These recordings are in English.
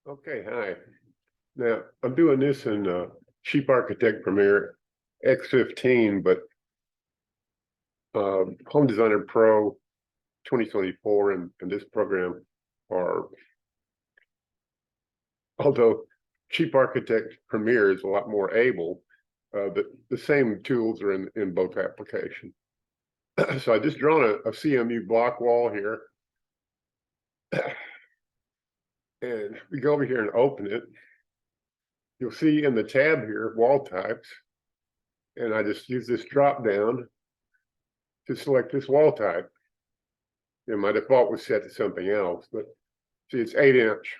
Okay, hi. Now I'm doing this in Cheap Architect Premiere X15, but Home Designer Pro 2024 and this program are, although Cheap Architect Premiere is a lot more able, the same tools are in both applications. So I just drawn a CMU block wall here. And we go over here and open it. You'll see in the tab here, wall types, and I just use this drop down to select this wall type. And my default was set to something else, but see, it's 8-inch.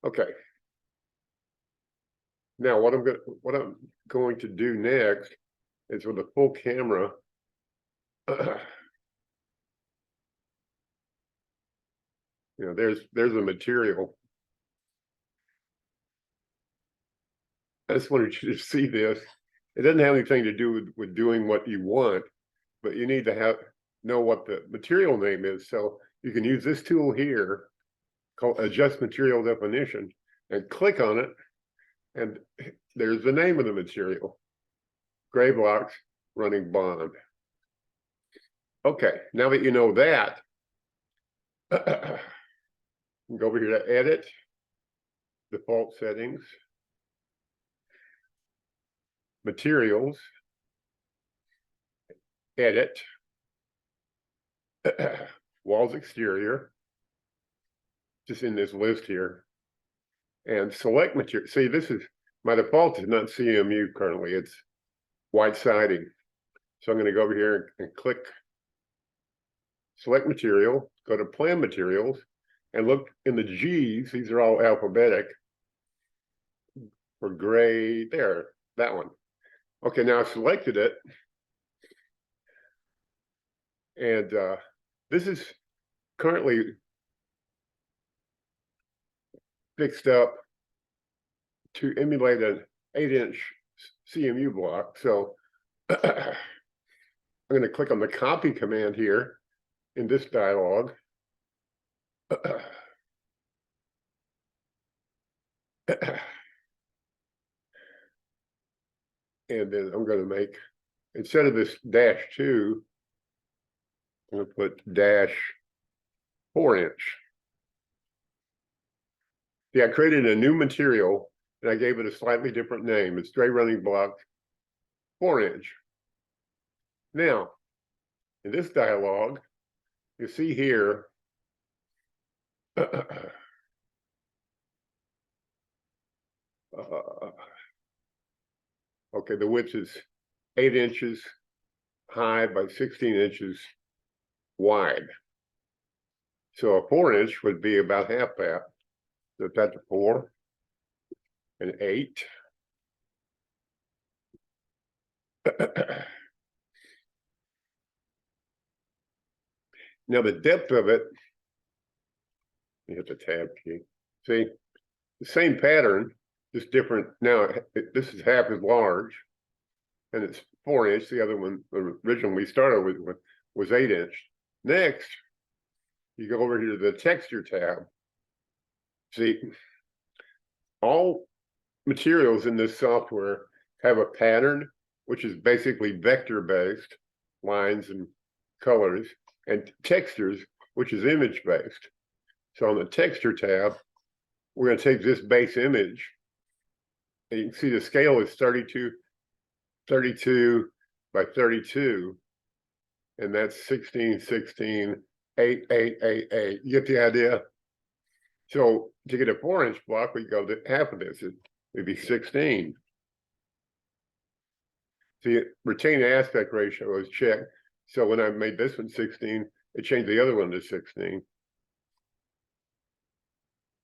Okay. Now what I'm going to do next is with a full camera. There's a material. I just wanted you to see this. It doesn't have anything to do with doing what you want, but you need to know what the material name is. So you can use this tool here called Adjust Material Definition and click on it, and there's the name of the material, Gray Blocks Running Bond. Okay, now that you know that, go over here to Edit, Default Settings, Materials, Edit, Walls Exterior, just in this list here, and select material. See, this is my default is not CMU currently, it's white siding. So I'm going to go over here and click select material, go to plan materials, and look in the G's. These are all alphabetic for gray. There, that one. Okay, now I've selected it, and this is currently fixed up to emulate an 8-inch CMU block. So I'm going to click on the copy command here in this dialog. And then I'm going to make, instead of this -2, I'm going to put -4-inch. Yeah, I created a new material and I gave it a slightly different name. It's Gray Running Block 4-inch. Now, in this dialog, you see here, okay, the width is 8 inches high by 16 inches wide. So a 4-inch would be about half that. So that's 4 and 8. Now the depth of it, you hit the tab key. See, the same pattern, just different. Now this is half as large, and it's 4-inch. The other one originally we started with was 8-inch. Next, you go over here to the texture tab. See, all materials in this software have a pattern, which is basically vector-based, lines and colors, and textures, which is image-based. So on the texture tab, we're going to take this base image, and you can see the scale is 32 by 32, and that's 16, 16, 8, 8, 8, 8. You get the idea? So to get a 4-inch block, we go to half of this. It'd be 16. See, retain aspect ratio is checked. So when I made this one 16, it changed the other one to 16.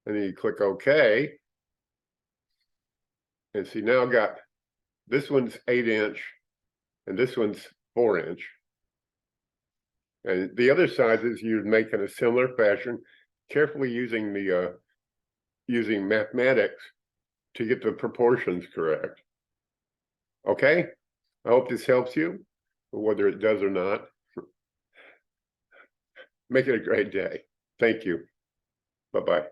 And then you click OK. And see, now I've got this one's 8-inch and this one's 4-inch. And the other sizes you'd make in a similar fashion, carefully using the using mathematics to get the proportions correct. Okay, I hope this helps you, whether it does or not. Make it a great day. Thank you. Bye-bye.